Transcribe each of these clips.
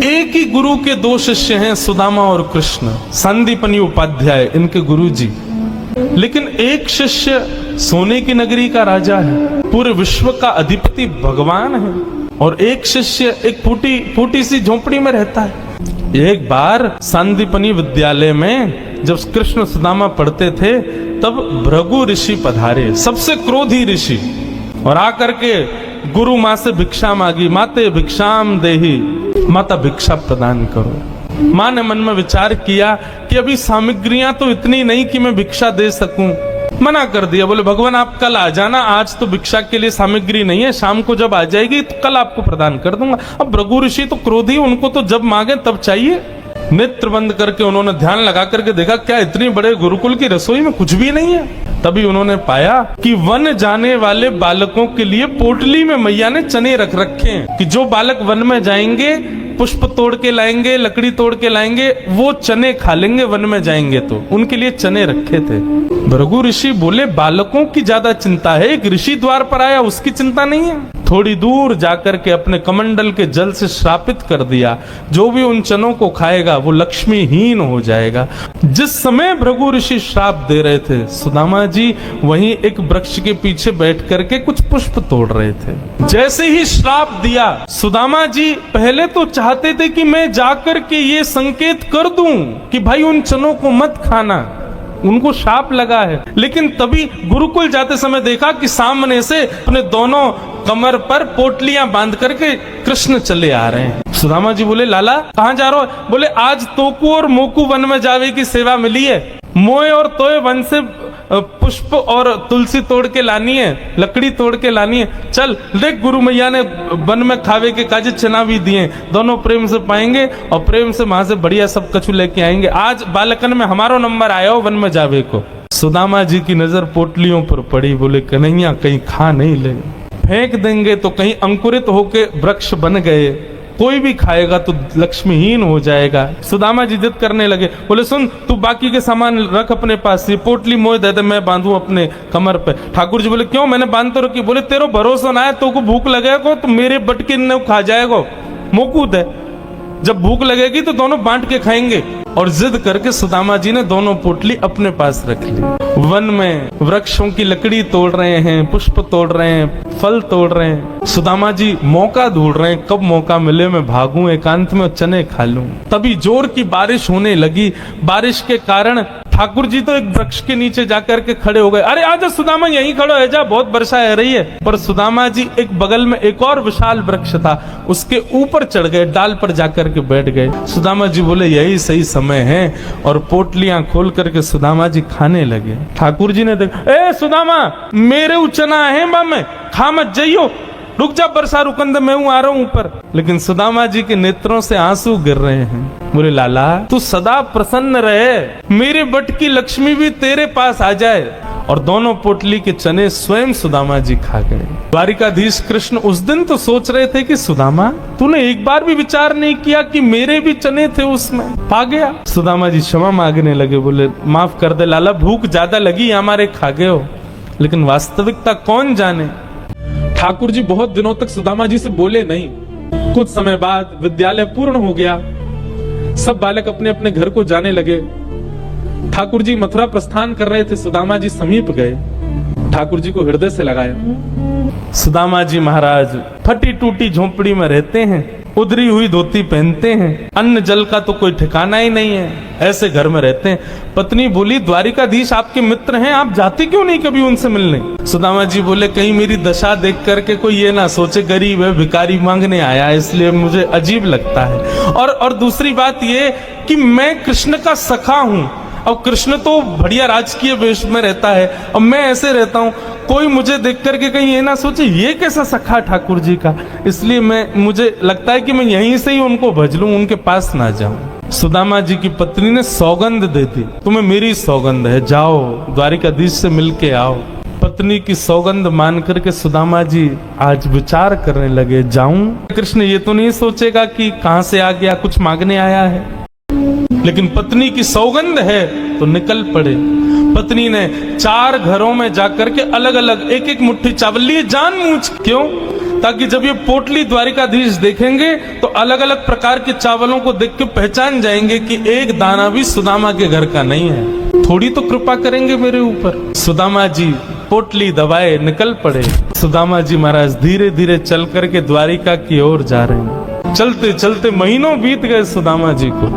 एक ही गुरु के दो शिष्य हैं, सुदामा और कृष्ण, संदीपनी उपाध्याय इनके गुरु जी। लेकिन एक शिष्य सोने की नगरी का राजा है, पूरे विश्व का अधिपति भगवान है, और एक शिष्य एक फूटी सी झोपड़ी में रहता है। एक बार संदीपनी विद्यालय में जब कृष्ण सुदामा पढ़ते थे तब भृगु ऋषि पधारे, सबसे क्रोधी ऋषि, और आकर के गुरु माँ से भिक्षा मांगी। माते भिक्षाम देहि, माता भिक्षा प्रदान करो। माँ ने मन में विचार किया कि अभी सामग्रियां तो इतनी नहीं कि मैं भिक्षा दे सकूं, मना कर दिया। बोले भगवान आप कल आ जाना, आज तो भिक्षा के लिए सामग्री नहीं है, शाम को जब आ जाएगी तो कल आपको प्रदान कर दूंगा। अब भृगु ऋषि तो क्रोधी, उनको तो जब मांगे तब चाहिए। नेत्र बंद करके उन्होंने ध्यान लगा करके देखा, क्या इतनी बड़े गुरुकुल की रसोई में कुछ भी नहीं है। तभी उन्होंने पाया कि वन जाने वाले बालकों के लिए पोटली में मैया ने चने रख रखे हैं, कि जो बालक वन में जाएंगे पुष्प तोड़ के लाएंगे, लकड़ी तोड़ के लाएंगे, वो चने खा लेंगे वन में जाएंगे तो, उनके लिए चने रखे थे। भृगु ऋषि बोले बालकों की ज्यादा चिंता है, एक ऋषि द्वार पर आया उसकी चिंता नहीं है। थोड़ी दूर जाकर के अपने कमंडल के जल से श्रापित कर दिया, जो भी उन चनों को खाएगा वो लक्ष्मीहीन हो जाएगा। जिस समय भृगु ऋषि श्राप दे रहे थे, सुदामा जी वहीं एक वृक्ष के पीछे बैठ करके कुछ पुष्प तोड़ रहे थे। जैसे ही श्राप दिया, सुदामा जी पहले तो चाहते थे कि मैं जाकर के ये संकेत कर दूं कि भाई उन चनों को मत खाना, उनको शाप लगा है। लेकिन तभी गुरुकुल जाते समय देखा कि सामने से अपने दोनों कमर पर पोटलियां बांध करके कृष्ण चले आ रहे हैं। सुदामा जी बोले लाला कहाँ जा रहे हो? बोले आज तोकू और मोकू वन में जावे की सेवा मिली है, मोए और तोए वन से पुष्प और तुलसी तोड़ के लानी है, लकड़ी तोड़ के लानी है। चल देख गुरु मैया ने वन में खावे के काजे चना भी दिए, दोनों प्रेम से पाएंगे और प्रेम से वहां से बढ़िया सब कछु लेके आएंगे। आज बालकन में हमारो नंबर आया हो वन में जावे को। सुदामा जी की नजर पोटलियों पर पड़ी, बोले कन्हैया कहीं खा नहीं ले, फेंक देंगे तो कहीं अंकुरित होके वृक्ष बन गए, कोई भी खाएगा तो लक्ष्मीहीन हो जाएगा। सुदामा जी जिद करने लगे, बोले सुन तू बाकी के सामान रख अपने पास, ये पोटली मोए दे दे मैं बांधूं अपने कमर पे। ठाकुर जी बोले क्यों, मैंने बांध तो रखी। बोले तेरो भरोसा ना है, तो को भूख लगेगा तो मेरे बटके न खा जाएगा, मोकू दे, जब भूख लगेगी तो दोनों बांट के खाएंगे। और जिद करके सुदामा जी ने दोनों पोटली अपने पास रख ली। वन में वृक्षों की लकड़ी तोड़ रहे हैं, पुष्प तोड़ रहे हैं, फल तोड़ रहे हैं। सुदामा जी मौका ढूंढ रहे हैं, कब मौका मिले मैं भागूं, एकांत में चने खा लूं। तभी जोर की बारिश होने लगी। बारिश के कारण ठाकुर जी तो एक वृक्ष के नीचे जाकर के खड़े हो गए। अरे आजा सुदामा यहीं खड़ो है जा, बहुत वर्षा आ रही है। पर सुदामा जी एक बगल में एक और विशाल वृक्ष था, उसके ऊपर चढ़ गए, डाल पर जाकर के बैठ गए। सुदामा जी बोले यही सही समय है, और पोटलियां खोल करके सुदामा जी खाने लगे। ठाकुर जी ने देखा, ए सुदामा मेरे उचना है बा में खा मत जाइयो, रुक जा वर्षा रुकन दे, मैं हूं आ रहा हूं ऊपर। लेकिन सुदामा जी के नेत्रों से आंसू गिर रहे हैं। बोले लाला तू सदा प्रसन्न रहे, मेरे बट की लक्ष्मी भी तेरे पास आ जाए। और दोनों पोटली के चने स्वयं सुदामा जी खा गए। द्वारिकाधीश कृष्ण उस दिन तो सोच रहे थे कि सुदामा तूने एक बार भी विचार नहीं किया कि मेरे भी चने थे उसमें, पा गया। सुदामा जी क्षमा मांगने लगे, बोले माफ कर दे लाला, भूख ज्यादा लगी हमारे, खा गए हो। लेकिन वास्तविकता कौन जाने। ठाकुर जी बहुत दिनों तक सुदामा जी से बोले नहीं। कुछ समय बाद विद्यालय पूर्ण हो गया, सब बालक अपने अपने घर को जाने लगे। ठाकुर जी मथुरा प्रस्थान कर रहे थे, सुदामा जी समीप गए, ठाकुर जी को हृदय से लगाया। सुदामा जी महाराज फटी टूटी झोंपड़ी में रहते हैं, उधरी हुई धोती पहनते हैं, अन्न जल का तो कोई ठिकाना ही नहीं है, ऐसे घर में रहते हैं। पत्नी बोली द्वारिकाधीश आपके मित्र हैं, आप जाते क्यों नहीं कभी उनसे मिलने? सुदामा जी बोले कहीं मेरी दशा देख करके कोई ये ना सोचे गरीब है, भिखारी मांगने आया, इसलिए मुझे अजीब लगता है। और दूसरी बात ये कि मैं कृष्ण का सखा हूँ, अब कृष्ण तो बढ़िया राजकीय वेश में रहता है और मैं ऐसे रहता हूँ, कोई मुझे देख करके कहीं ये ना सोचे ये कैसा सखा ठाकुर जी का, इसलिए मुझे लगता है कि मैं यहीं से ही उनको भज लूं, उनके पास ना जाऊं। सुदामा जी की पत्नी ने सौगंध दे दी, तुम्हें मेरी सौगंध है, जाओ द्वारिकाधीश से मिलके आओ। पत्नी की सौगंध मान करके सुदामा जी आज विचार करने लगे, जाऊं? कृष्ण ये तो नहीं सोचेगा कि कहां से आ गया, कुछ मांगने आया है। लेकिन पत्नी की सौगंध है तो निकल पड़े। पत्नी ने 4 घरों में जाकर के अलग अलग एक एक मुट्ठी चावल लिए, जानबूझ क्यों, ताकि जब ये पोटली द्वारिकाधीश देखेंगे तो अलग अलग प्रकार के चावलों को देख के पहचान जाएंगे कि एक दाना भी सुदामा के घर का नहीं है। थोड़ी तो कृपा करेंगे मेरे ऊपर। सुदामा जी पोटली दबाए निकल पड़े। सुदामा जी महाराज धीरे धीरे चल करके द्वारिका की ओर जा रहे हैं। चलते चलते महीनों बीत गए सुदामा जी को।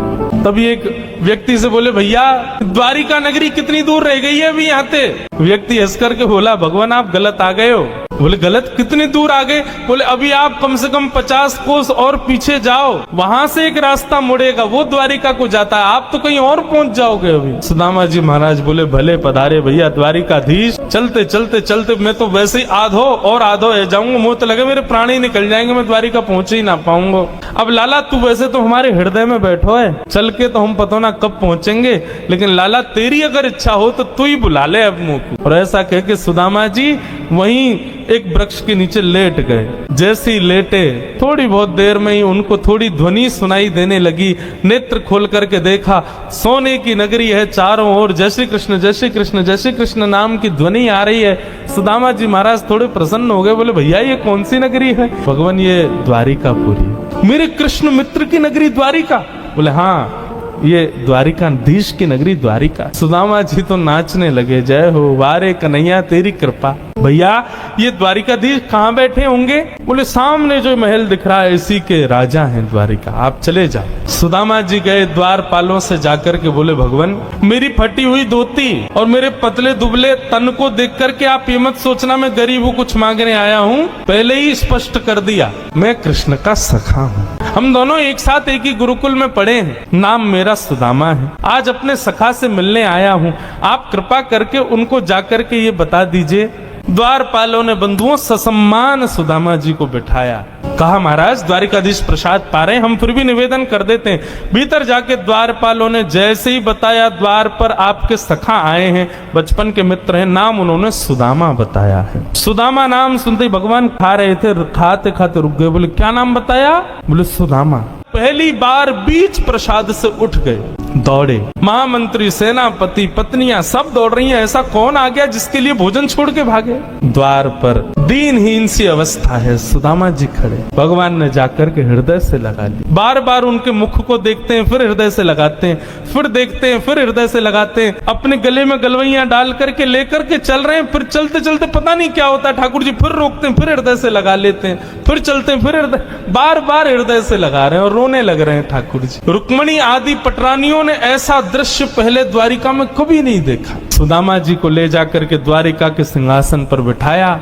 तभी एक व्यक्ति से बोले, भैया द्वारिका नगरी कितनी दूर रह गई है अभी यहाँ से? व्यक्ति हंस करके बोला, भगवान आप गलत आ गए हो। बोले गलत? कितनी दूर आ गए? बोले अभी आप कम से कम 50 कोस और पीछे जाओ, वहां से एक रास्ता मुड़ेगा, वो द्वारिका को जाता है, आप तो कहीं और पहुंच जाओगे अभी। सुदामा जी महाराज बोले, भले पधारे भैया द्वारिकाधीश। चलते चलते चलते मैं तो वैसे ही आधो और आधो है जाऊंगा, मुंह तो लगे मेरे प्राण ही निकल जाएंगे, मैं द्वारिका पहुंच ही ना पाऊंगा। अब लाला तू वैसे तो हमारे हृदय में बैठो है, चल के तो हम पता ना कब पहुंचेंगे, लेकिन लाला तेरी अगर इच्छा हो तो तू ही बुला ले अब मुंह को। और ऐसा कह के सुदामा जी वहीं एक वृक्ष के नीचे लेट गए। जैसे ही लेटे थोड़ी बहुत देर में ही उनको थोड़ी ध्वनि सुनाई देने लगी। नेत्र खोल करके देखा, सोने की नगरी है, चारों ओर जय श्री कृष्ण जय श्री कृष्ण जय श्री कृष्ण नाम की ध्वनि आ रही है। सुदामा जी महाराज थोड़े प्रसन्न हो गए, बोले भैया ये कौन सी नगरी है? भगवान ये द्वारिकापुरी, मेरे कृष्ण मित्र की नगरी द्वारिका। बोले हाँ ये द्वारिकाधीश की नगरी द्वारिका। सुदामा जी तो नाचने लगे, जय हो वारे कन्हैया तेरी कृपा। भैया ये द्वारिकाधीश कहाँ बैठे होंगे? बोले सामने जो महल दिख रहा है इसी के राजा हैं द्वारिका, आप चले जाओ। सुदामा जी गए द्वारपालों से जाकर के बोले, भगवान मेरी फटी हुई धोती और मेरे पतले दुबले तन को देख करके आप ये मत सोचना मैं गरीब हूँ कुछ मांगने आया हूँ। पहले ही स्पष्ट कर दिया, मैं कृष्ण का सखा हूँ, हम दोनों एक साथ एक ही गुरुकुल में पढ़े हैं, नाम मेरा सुदामा है। आज अपने सखा से मिलने आया हूँ, आप कृपा करके उनको जाकर के ये बता दीजिए। द्वारपालों ने बंधुओं ससम्मान सुदामा जी को बिठाया। कहा महाराज द्वारिकाधीश प्रसाद पा रहे हैं, हम फिर भी निवेदन कर देते हैं। भीतर जाके द्वारपालों ने जैसे ही बताया, द्वार पर आपके सखा आए हैं, बचपन के मित्र हैं, नाम उन्होंने सुदामा बताया है। सुदामा नाम सुनते ही भगवान खा रहे थे, खाते खाते रुक गए। बोले क्या नाम बताया? बोले सुदामा। पहली बार बीच प्रसाद से उठ गए, दौड़े। महामंत्री सेनापति पत्नियां सब दौड़ रही हैं। ऐसा कौन आ गया जिसके लिए भोजन छोड़ के भागे? द्वार पर दीनहीन सी अवस्था है, सुदामा जी खड़े। भगवान ने जाकर के हृदय से लगा ली। बार बार उनके मुख को देखते हैं, फिर हृदय से लगाते हैं, फिर देखते हैं, फिर हृदय से लगाते हैं। अपने गले में गलवैयां डाल करके लेकर के चल रहे हैं। फिर चलते चलते पता नहीं क्या होता है, ठाकुर जी फिर रोकते हैं, फिर हृदय से लगा लेते हैं, फिर चलते हैं, फिर हृदय, बार बार हृदय से लगा रहे हैं और रोने लग रहे हैं ठाकुर जी। रुक्मणी आदि पटरानियों ने ऐसा दृश्य पहले द्वारिका में कभी नहीं देखा। सुदामा जी को ले जाकर के द्वारिका के सिंहासन पर बिठाया।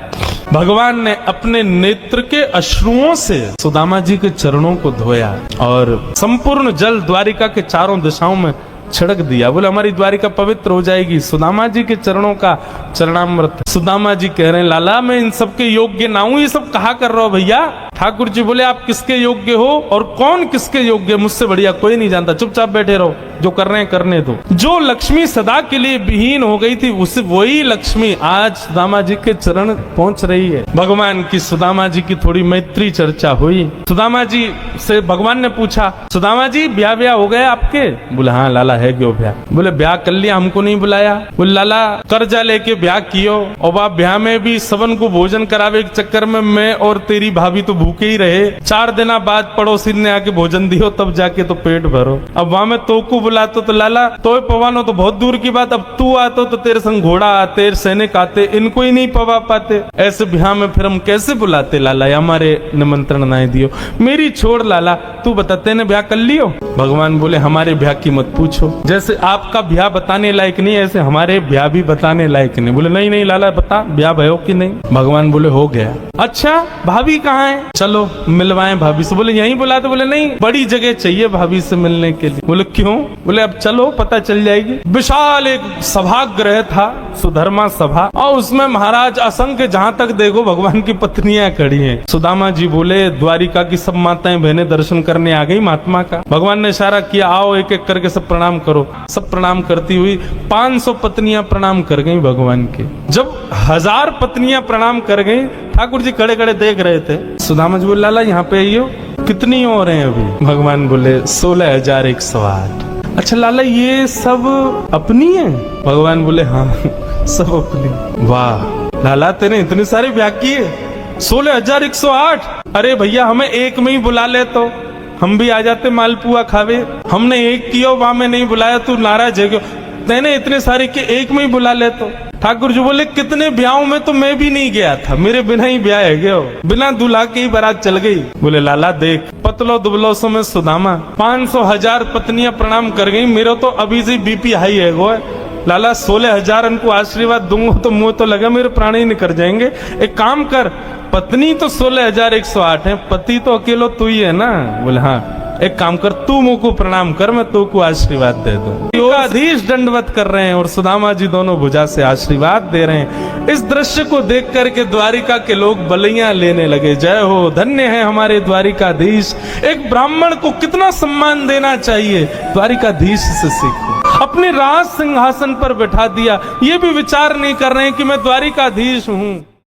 भगवान ने अपने नेत्र के अश्रुओं से सुदामा जी के चरणों को धोया और संपूर्ण जल द्वारिका के चारों दिशाओं में छिड़क दिया। बोले हमारी द्वारिका पवित्र हो जाएगी। सुदामा जी के चरणों का चरणामृत। सुदामा जी कह रहे हैं, लाला मैं इन सबके योग्य ना हूं, ये सब कहा कर रहा हो भैया? ठाकुर जी बोले आप किसके योग्य हो और कौन किसके योग्य? मुझसे बढ़िया कोई नहीं जानता, चुपचाप बैठे रहो, जो कर रहे हैं करने दो। जो लक्ष्मी सदा के लिए विहीन हो गई थी, उसे वही लक्ष्मी आज सुदामा जी के चरण पहुंच रही है। भगवान की सुदामा जी की थोड़ी मैत्री चर्चा हुई। सुदामा जी से भगवान ने पूछा, सुदामा जी ब्याह हो गया आपके? बोले हाँ लाला है क्यों ब्याह? बोले ब्याह कर लिया, हमको नहीं बुलाया? बोले लाला कर्जा लेके ब्याह कियो और वह ब्याह में भी सबन को भोजन करावे के चक्कर में मैं और तेरी भाभी तो भूखे ही रहे। 4 दिन बाद पड़ोसी ने आके भोजन दियो तब जाके तो पेट भरो। अब वहां में तो को बुलातो तो लाला तो पवानो तो बहुत दूर की बात, अब तू आतो तो तेरे संग घोड़ा आते, सैनिक आते, इनको ही नहीं पवा पाते। ऐसे ब्याह में फिर हम कैसे बुलाते लाला? हमारे निमंत्रण नहीं दियो। मेरी छोड़ लाला, तू बताते ने ब्याह कर लियो? भगवान बोले हमारे ब्याह की मत पूछो, जैसे आपका ब्याह बताने लायक नहीं ऐसे हमारे ब्याह भी बताने लायक नहीं। बोले नहीं नहीं लाला बता ब्याह भयो कि नहीं? भगवान बोले हो गया। अच्छा भाभी कहाँ है? चलो मिलवाएं भाभी से। बोले यहीं बुलाते? बोले नहीं बड़ी जगह चाहिए भाभी से मिलने के लिए। बोले क्यों? बोले अब चलो पता चल जाएगी। विशाल एक सभागृह था, सुधर्मा सभा, और उसमें महाराज असंख्य जहां तक देखो भगवान की पत्नियां खड़ी हैं। सुदामा जी बोले द्वारिका की सब माताएं बहनें दर्शन करने आ गई महात्मा का। भगवान ने इशारा किया आओ एक एक करके सब प्रणाम करो। सब प्रणाम करती हुई 500 पत्नियां प्रणाम कर गई भगवान के। जब 1000 पत्नियां प्रणाम कर गई, ठाकुर जी खड़े खड़े देख रहे थे। सुदामा जी बोले लाला यहाँ पे आइयो, कितनी और हैं अभी? भगवान बोले 16,108। अच्छा लाला ये सब अपनी है? भगवान बोले हाँ सब अपनी। वाह लाला तेने इतने सारे ब्याह किए? 16,108। अरे भैया हमें एक में ही बुला ले तो हम भी आ जाते मालपुआ खावे। हमने एक कियो वहां में नहीं बुलाया, तू नाराज है क्यों? तेने इतने सारे के एक में ही बुला ले तो। ठाकुर जी बोले कितने ब्याहों में तो मैं भी नहीं गया था, मेरे बिना ही ब्याह है गयो, बिना दूल्हा के ही बारात चल गई। बोले लाला देख, पतलो दुबलो सो में सुदामा 500,000 पत्नियां प्रणाम कर गई, मेरा तो अभी से बीपी हाई है गो। लाला 16,000 उनको आशीर्वाद दूंगा तो मुंह तो लगा मेरे प्राण ही निकल जाएंगे। एक काम कर, पत्नी तो 16,108 है, पति तो अकेलो तू ही है ना। बोले हाँ, एक काम कर, तू मुंह को प्रणाम कर, मैं तू को आशीर्वाद दे दूं। योगाधीश दंडवत कर रहे हैं और सुदामा जी दोनों भुजा से आशीर्वाद दे रहे हैं। इस दृश्य को देख करके द्वारिका के लोग बलियां लेने लगे। जय हो, धन्य है हमारे द्वारिकाधीश। एक ब्राह्मण को कितना सम्मान देना चाहिए, द्वारिकाधीश से सीखो। अपने राज सिंहासन पर बैठा दिया, ये भी विचार नहीं कर रहे हैं कि मैं द्वारिकाधीश हूं।